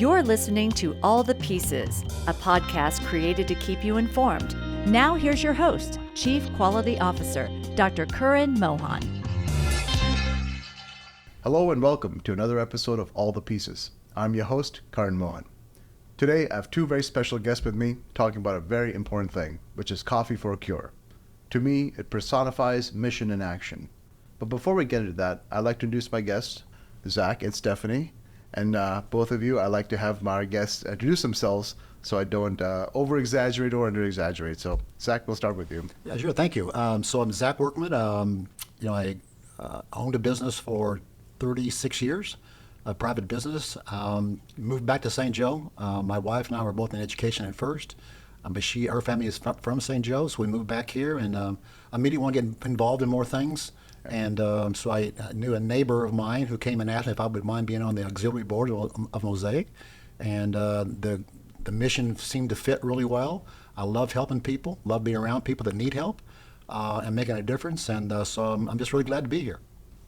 You're listening to All the Pieces, a podcast created to keep you informed. Now here's your host, Chief Quality Officer, Dr. Karan Mohan. Hello and welcome to another episode of All the Pieces. I'm your host, Karan Mohan. Today, I have two very special guests with me talking about a very important thing, which is coffee for a cure. To me, it personifies mission in action. But before we get into that, I'd like to introduce my guests, Zach and Stephanie. And both of you, I'd like to have my guests introduce themselves so I don't over-exaggerate or under-exaggerate. So, Zach, we'll start with you. Yeah, sure. Thank you. So I'm Zach Workman. I owned a business for 36 years, a private business. Moved back to St. Joe. My wife and I were both in education at first, but her family is from St. Joe, so we moved back here and immediately want to get involved in more things. And so I knew a neighbor of mine who came and asked me if I would mind being on the auxiliary board of Mosaic. And the mission seemed to fit really well. I love helping people, love being around people that need help and making a difference. And so I'm just really glad to be here.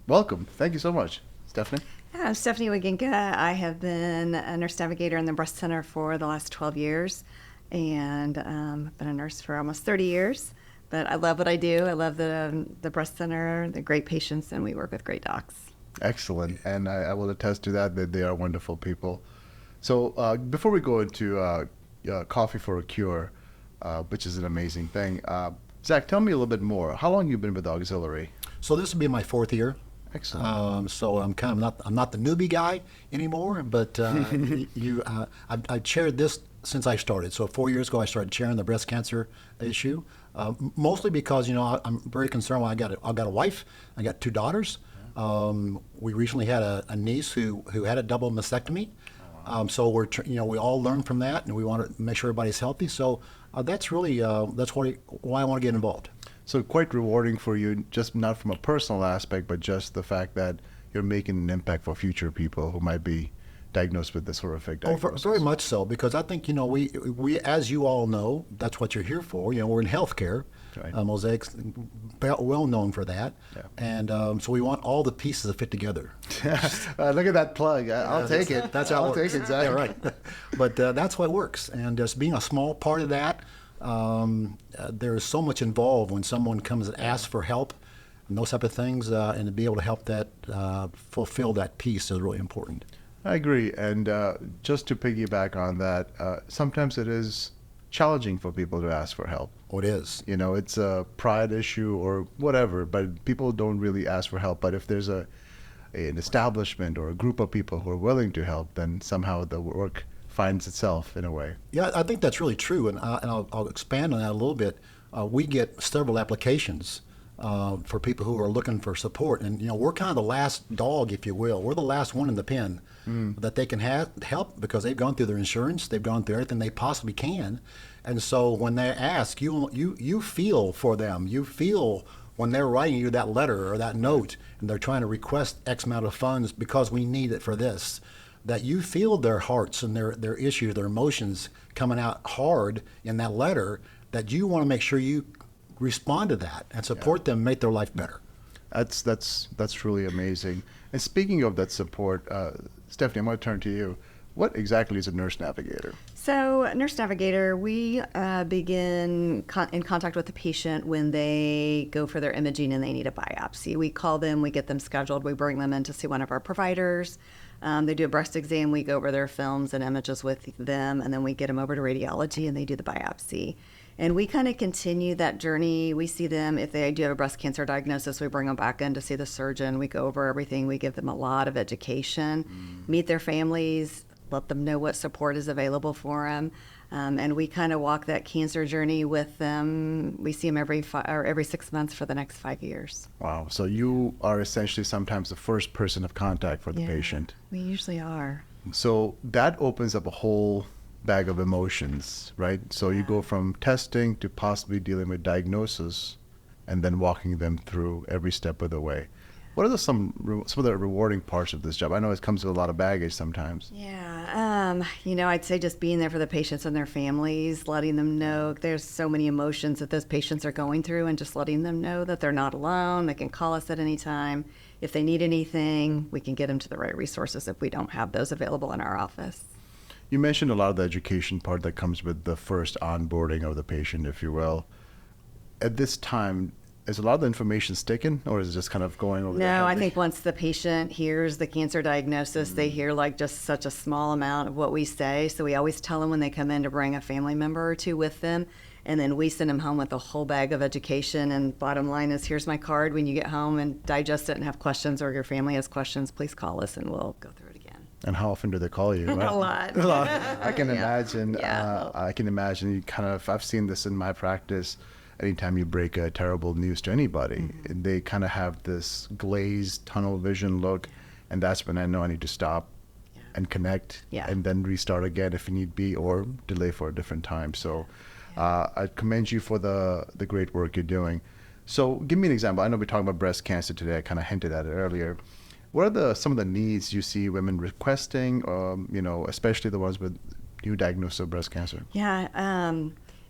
Welcome. Thank you so much. Stephanie? I'm Stephanie Wiginka. I have been a nurse navigator in the breast center for the last 12 years and been a nurse for almost 30 years. But I love what I do. I love the breast center, the great patients, and we work with great docs. Excellent. And I will attest to that they are wonderful people. So before we go into coffee for a cure, which is an amazing thing, Zach, tell me a little bit more. How long have you been with the auxiliary? So this will be my fourth year. Excellent. So I'm not the newbie guy anymore, but I've chaired this since I started. So 4 years ago, I started chairing the breast cancer issue, mostly because I'm very concerned. I got a wife, I got two daughters. We recently had a niece who had a double mastectomy. So we all learn from that, and we want to make sure everybody's healthy. So that's really why I want to get involved. So quite rewarding for you, just not from a personal aspect, but just the fact that you're making an impact for future people who might be diagnosed with this horrific diagnosis. Very much so, because I think, we, as you all know, that's what you're here for. We're in healthcare. Right. Mosaic's well known for that. Yeah. And so we want all the pieces to fit together. Look at that plug. I'll take it. That's how I'll take it, Zach. Yeah, right. But that's what works. And just being a small part of that, there's so much involved when someone comes and asks for help and those type of things, and to be able to help that fulfill that piece is really important. I agree. And just to piggyback on that, sometimes it is challenging for people to ask for help. Oh, it is. It's a pride issue or whatever, but people don't really ask for help. But if there's an establishment or a group of people who are willing to help, then somehow the work finds itself in a way. Yeah, I think that's really true, and I'll expand on that a little bit. We get several applications for people who are looking for support, and we're kind of the last dog, if you will. We're the last one in the pen that they can help because they've gone through their insurance, they've gone through everything they possibly can, and so when they ask, you feel for them. You feel when they're writing you that letter or that note, and they're trying to request X amount of funds because we need it for this, that you feel their hearts and their issues, their emotions coming out hard in that letter, that you want to make sure you respond to that and support them, make their life better. That's really amazing. And speaking of that support, Stephanie, I'm going to turn to you. What exactly is a nurse navigator? So, a nurse navigator, we begin in contact with the patient when they go for their imaging and they need a biopsy. We call them, we get them scheduled, we bring them in to see one of our providers. They do a breast exam, we go over their films and images with them, and then we get them over to radiology and they do the biopsy. And we kind of continue that journey. We see them, if they do have a breast cancer diagnosis, we bring them back in to see the surgeon. We go over everything. We give them a lot of education, meet their families, let them know what support is available for them. And we kind of walk that cancer journey with them. We see them every 6 months for the next 5 years. Wow. So you are essentially sometimes the first person of contact for the patient. We usually are. So that opens up a whole bag of emotions, right? So you go from testing to possibly dealing with diagnosis and then walking them through every step of the way. What are some of the rewarding parts of this job? I know it comes with a lot of baggage sometimes. Yeah, I'd say just being there for the patients and their families, letting them know there's so many emotions that those patients are going through, and just letting them know that they're not alone. They can call us at any time. If they need anything, we can get them to the right resources if we don't have those available in our office. You mentioned a lot of the education part that comes with the first onboarding of the patient, if you will. At this time, is a lot of the information sticking, or is it just kind of going over their No, head? I think once the patient hears the cancer diagnosis, they hear like just such a small amount of what we say. So we always tell them when they come in to bring a family member or two with them. And then we send them home with a whole bag of education. And bottom line is, here's my card. When you get home and digest it and have questions, or your family has questions, please call us and we'll go through it again. And how often do they call you? A lot. A lot. I can Yeah. imagine. Yeah. I can imagine. You kind of. I've seen this in my practice. Anytime you break a terrible news to anybody, they kind of have this glazed tunnel vision look, and that's when I know I need to stop and connect, Yeah. and then restart again if need be, or delay for a different time. So, I commend you for the great work you're doing. So, give me an example. I know we're talking about breast cancer today. I kind of hinted at it earlier. What are some of the needs you see women requesting? Especially the ones with new diagnosis of breast cancer. Yeah,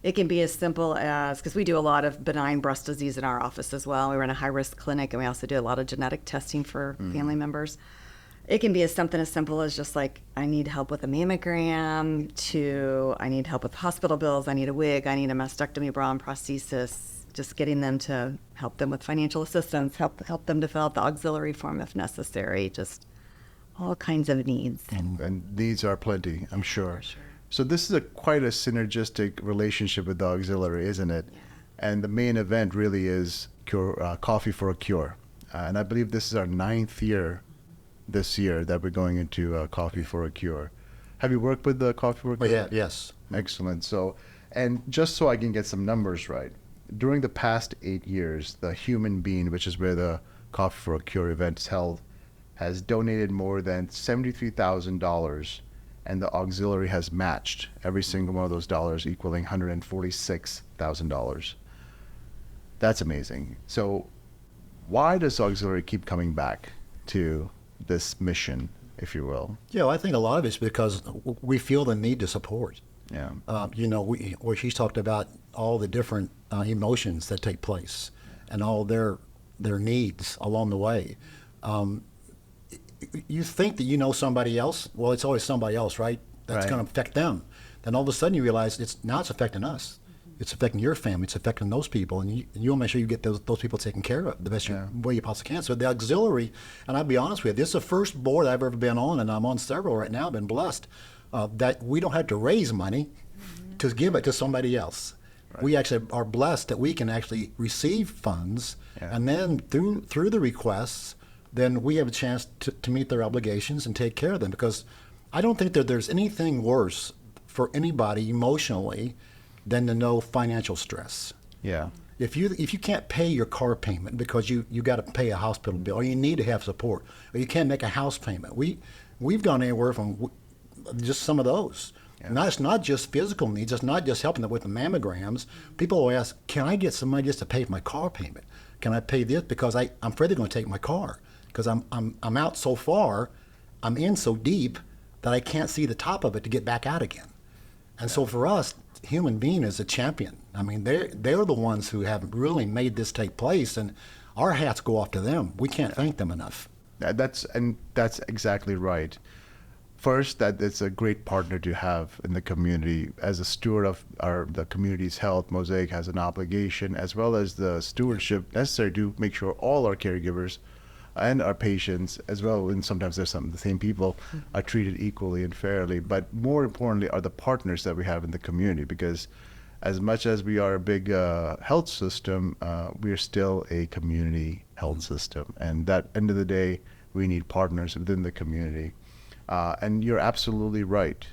it can be as simple as, because we do a lot of benign breast disease in our office as well. We run a high-risk clinic, and we also do a lot of genetic testing for family members. It can be something as simple as just like, I need help with a mammogram, to I need help with hospital bills, I need a wig, I need a mastectomy, bra and prosthesis, just getting them to help them with financial assistance, help them to fill out the auxiliary form if necessary, just all kinds of needs. And needs are plenty, I'm sure. For sure. So this is quite a synergistic relationship with the auxiliary, isn't it? Yeah. And the main event really is Coffee for a Cure. And I believe this is our 9th year this year that we're going into Coffee for a Cure. Have you worked with the Coffee for a Cure? Yeah, yes. Excellent. So, and just so I can get some numbers right, during the past 8 years, the Human Being, which is where the Coffee for a Cure event is held, has donated more than $73,000, and the auxiliary has matched every single one of those dollars, equaling $146,000. That's amazing. So why does auxiliary keep coming back to this mission, if you will? Yeah, well, I think a lot of it's because we feel the need to support. Yeah. Where she's talked about all the different emotions that take place and all their needs along the way. You think that you know somebody else. Well, it's always somebody else, right? That's Right. going to affect them. Then all of a sudden you realize it's affecting us. It's affecting your family. It's affecting those people, and you want to make sure you get those people taken care of the best way you possibly can. So the auxiliary, and I'll be honest with you, this is the first board I've ever been on, and I'm on several right now. I've been blessed that we don't have to raise money to give it to somebody else. Right. We actually are blessed that we can actually receive funds, and then through the requests, then we have a chance to meet their obligations and take care of them. Because I don't think that there's anything worse for anybody emotionally than to know financial stress. Yeah. If you can't pay your car payment because you got to pay a hospital bill, or you need to have support, or you can't make a house payment, we've gone anywhere from just some of those. And it's not just physical needs. It's not just helping them with the mammograms. People will ask, can I get some money just to pay for my car payment? Can I pay this because I'm afraid they're going to take my car? Because I'm out so far, I'm in so deep that I can't see the top of it to get back out again. And so for us, Human Being is a champion. I mean, they're the ones who have really made this take place, and our hats go off to them. We can't thank them enough. That's exactly right. First, that it's a great partner to have in the community. As a steward of the community's health, Mosaic has an obligation, as well as the stewardship necessary to make sure all our caregivers and our patients, as well, and sometimes there's the same people, are treated equally and fairly. But more importantly are the partners that we have in the community, because as much as we are a big health system, we are still a community health system. And at the end of the day, we need partners within the community. And you're absolutely right.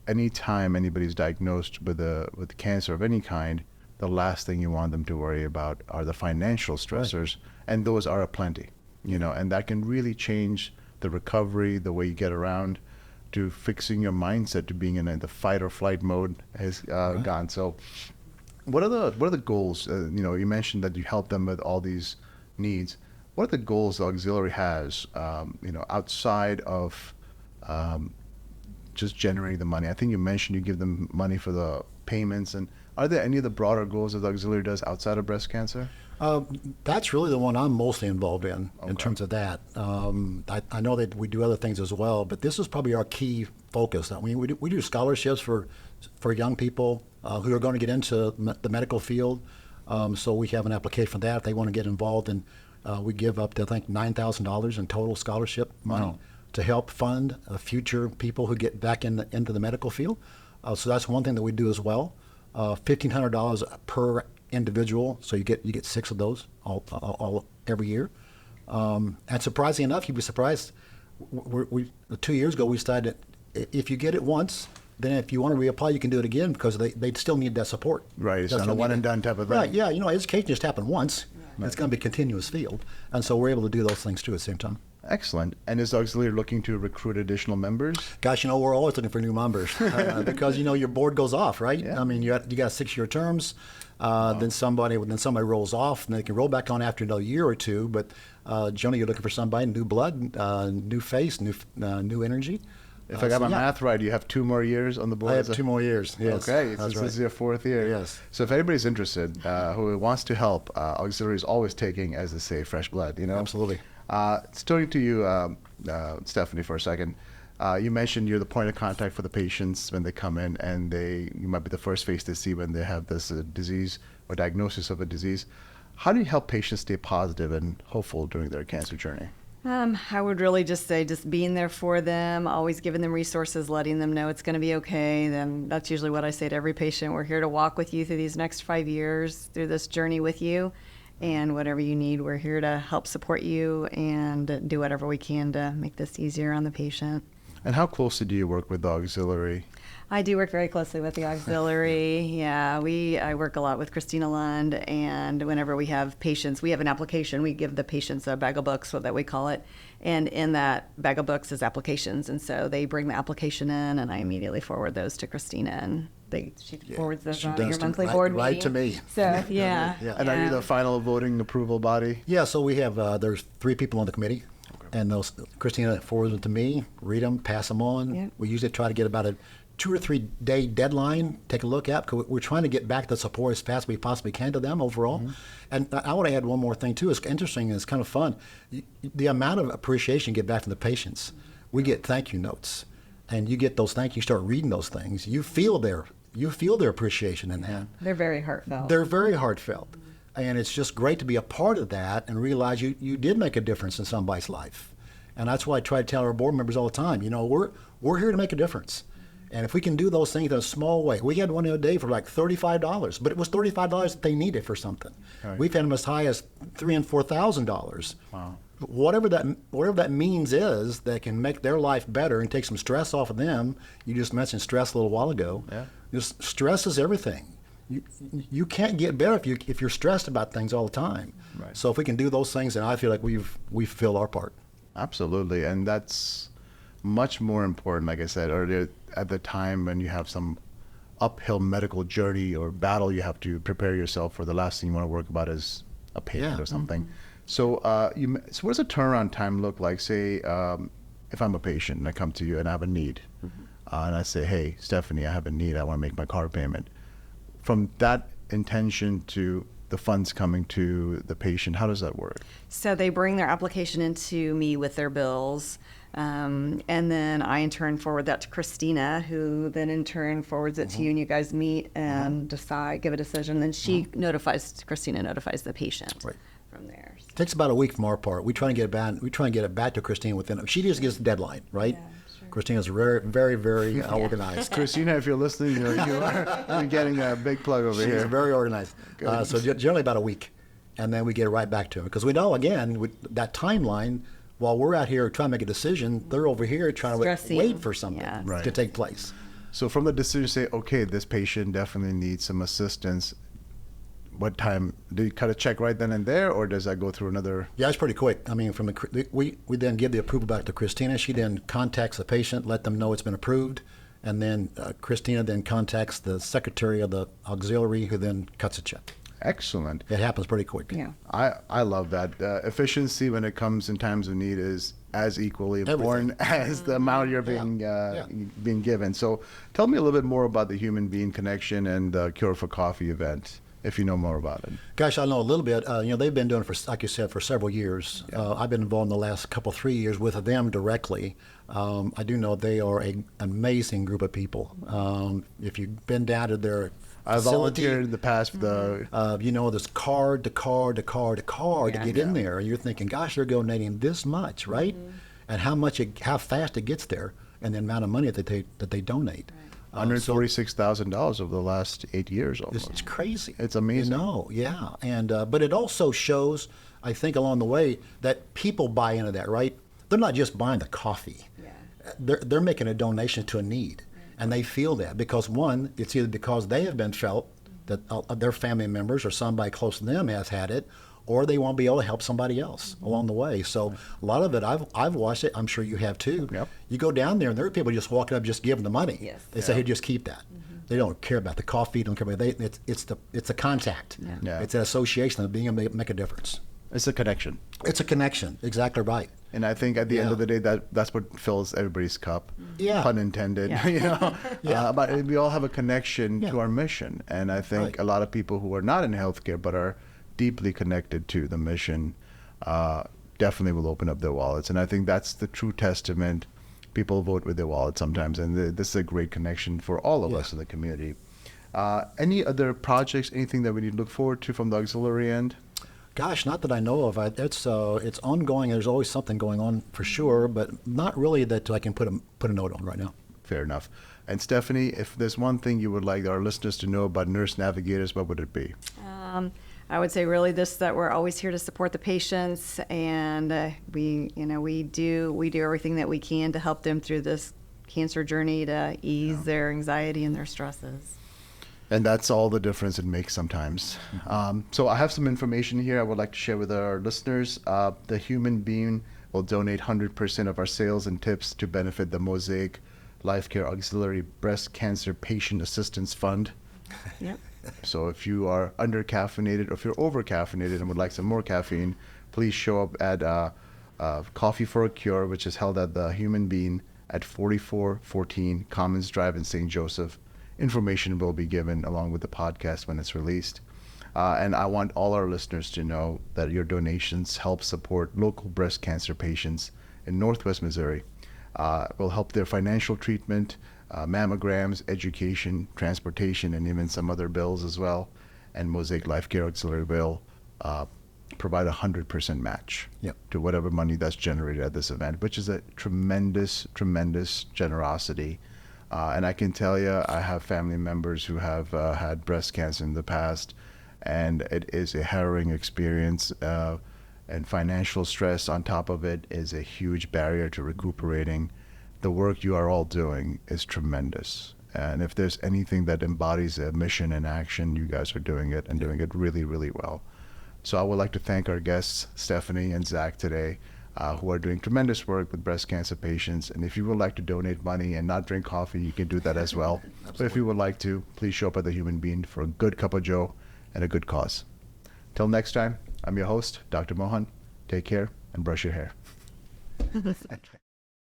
Anytime anybody's diagnosed with cancer of any kind, the last thing you want them to worry about are the financial stressors, and those are aplenty. And that can really change the recovery, the way you get around to fixing your mindset to being in the fight or flight mode has gone. So what are the goals? You mentioned that you help them with all these needs. What are the goals the auxiliary has, outside of just generating the money? I think you mentioned you give them money for the payments. And are there any of the broader goals that the auxiliary does outside of breast cancer? That's really the one I'm mostly involved in terms of that. I know that we do other things as well, but this is probably our key focus. I mean, we do scholarships for young people who are going to get into the medical field. So we have an application for that if they want to get involved, and we give up to, I think, $9,000 in total scholarship money to help fund future people who get back into the medical field. So that's one thing that we do as well. $1,500 per individual, so you get 6 of those all every year. And surprisingly enough, you'd be surprised. We 2 years ago we decided that if you get it once, then if you want to reapply, you can do it again because they still need that support. Right, it's not a one and done type of thing. Right, yeah, education just happened once. Right. It's going to be a continuous field, and so we're able to do those things too at the same time. Excellent. And is the auxiliary looking to recruit additional members? Gosh, we're always looking for new members because your board goes off, right? Yeah. I mean, you got 6-year terms. Then somebody rolls off, and they can roll back on after another year or two. But generally, you're looking for somebody, new blood, new face, new energy. If I got my math right, you have 2 more years on the board? I have 2 more years, yes. Okay, that's this right. is your 4th year. Yes. So if anybody's interested, who wants to help, auxiliary is always taking, as they say, fresh blood, Absolutely. Turning to you, Stephanie, for a second. You mentioned you're the point of contact for the patients when they come in, and you might be the first face they see when they have this disease or diagnosis of a disease. How do you help patients stay positive and hopeful during their cancer journey? I would really just say just being there for them, always giving them resources, letting them know it's going to be okay. Then that's usually what I say to every patient. We're here to walk with you through these next 5 years, through this journey with you. And whatever you need, we're here to help support you and do whatever we can to make this easier on the patient. And how closely do you work with the auxiliary? I do work very closely with the auxiliary. Yeah, I work a lot with Christina Lund, and whenever we have patients, we have an application. We give the patients a bag of books, so that we call it, and in that bag of books is applications. And so they bring the application in, and I immediately forward those to Christina, and she forwards those on at your monthly board meeting. Right to me. So yeah. And are you the final voting approval body? Yeah. So we have there's 3 people on the committee. And those Christina forwards them to me, read them, pass them on. Yeah. We usually try to get about a 2 or 3 day deadline, take a look at, because we're trying to get back the support as fast as we possibly can to them overall. Mm-hmm. And I want to add one more thing too. It's interesting and it's kind of fun. The amount of appreciation you get back from the patients. We get thank you notes, and you get those thank you. Start reading those things. You feel their appreciation in that. They're very heartfelt. They're very heartfelt. And it's just great to be a part of that and realize you did make a difference in somebody's life. And that's why I try to tell our board members all the time, we're here to make a difference. And if we can do those things in a small way, we had one the other day for like $35, but it was $35 that they needed for something. Right. We've had them as high as $3,000 and $4,000. Wow. Whatever that means is that can make their life better and take some stress off of them. You just mentioned stress a little while ago. Yeah. Just stress is everything. You can't get better if you're stressed about things all the time. Right. So if we can do those things, then I feel like we've fulfilled our part. Absolutely, and that's much more important, like I said earlier, at the time when you have some uphill medical journey or battle you have to prepare yourself for. The last thing you want to work about is a patient or something. Mm-hmm. So so what does a turnaround time look like? Say if I'm a patient and I come to you and I have a need, and I say, hey, Stephanie, I have a need, I want to make my car payment. From that intention to the funds coming to the patient, how does that work? So they bring their application into me with their bills, and then I in turn forward that to Christina, who then in turn forwards it to you, and you guys meet and give a decision. Then Christina notifies the patient from there. It takes about a week from our part. We try and get it back to Christina within. She just gives a deadline, right? Yeah. Christina's very, very, very organized. Christina, if you're listening, you're getting a big plug over here. She's very organized. So generally about a week, and then we get it right back to her. Because we know, again, with that timeline, while we're out here trying to make a decision, they're over here trying to wait for something to take place. So from the decision, say, okay, this patient definitely needs some assistance. What time do you cut a check right then and there, or does that go through another? Yeah, it's pretty quick. I mean, we then give the approval back to Christina. She then contacts the patient, let them know it's been approved, and then Christina then contacts the secretary of the auxiliary, who then cuts a check. Excellent. It happens pretty quick. Yeah, I love that. Efficiency when it comes in times of need is as equally important as the amount you're being given. So tell me a little bit more about the Human Being Connection and the Cure for Coffee event. if you know more about it. Gosh, I know a little bit. They've been doing it for, like you said, for several years. I've been involved in the last 3 years with them directly. I do know they are an amazing group of people. If you've been down to their I facility, volunteered in the past for the. there's card to get in there. You're thinking, gosh, they're donating this much, right? And how fast it gets there, and the amount of money that they donate. $146,000 over the last 8 years almost. It's crazy. It's amazing. Yeah. And but it also shows, I think, along the way that people buy into that, right? They're not just buying the coffee. Yeah. They're making a donation to a need, and they feel that because one, it's either because they have been felt that their family members or somebody close to them has had it, or they want to be able to help somebody else along the way. So a lot of it, I've watched it. I'm sure you have too. Yep. You go down there, and there are people just walking up, just giving the money. Yes. They say, "Hey, just keep that." They don't care about the coffee. Don't care about it's a contact. Yeah. It's an association of being able to make a difference. It's a connection. It's a connection. Exactly right. And I think at the end Yeah. of the day, that's what fills everybody's cup. Yeah. Pun intended. Yeah. Yeah. But we all have a connection Yeah. to our mission. And I think Right. a lot of people who are not in healthcare but are deeply connected to the mission definitely will open up their wallets. And I think that's the true testament. People vote with their wallet sometimes. And this is a great connection for all of Yeah. us in the community. Any other projects, anything that we need to look forward to from the auxiliary end? Gosh, not that I know of. It's ongoing. There's always something going on for sure, but not really that I can put a note on right now. Fair enough. And Stephanie, if there's one thing you would like our listeners to know about nurse navigators, what would it be? I would say really that we're always here to support the patients, and we do everything that we can to help them through this cancer journey to ease their anxiety and their stresses. And that's all the difference it makes sometimes. So I have some information here I would like to share with our listeners. The Human Being will donate 100% of our sales and tips to benefit the Mosaic Life Care Auxiliary Breast Cancer Patient Assistance Fund. Yep. So if you are under-caffeinated or if you're over-caffeinated and would like some more caffeine, please show up at Coffee for a Cure, which is held at the Human Being at 4414 Commons Drive in St. Joseph. Information will be given along with the podcast when it's released. And I want all our listeners to know that your donations help support local breast cancer patients in Northwest Missouri. Will help their financial treatment, mammograms, education, transportation, and even some other bills as well. And Mosaic Life Care Auxiliary will provide 100% match Yep. to whatever money that's generated at this event, which is a tremendous, tremendous generosity. And I can tell you, I have family members who have had breast cancer in the past, and it is a harrowing experience. And financial stress on top of it is a huge barrier to recuperating. The work you are all doing is tremendous. And if there's anything that embodies a mission in action, you guys are doing it and doing it really, really well. So I would like to thank our guests, Stephanie and Zach, today, who are doing tremendous work with breast cancer patients. And if you would like to donate money and not drink coffee, you can do that as well. But if you would like to, please show up at the Human Being for a good cup of joe and a good cause. Till next time, I'm your host, Dr. Mohan. Take care and brush your hair.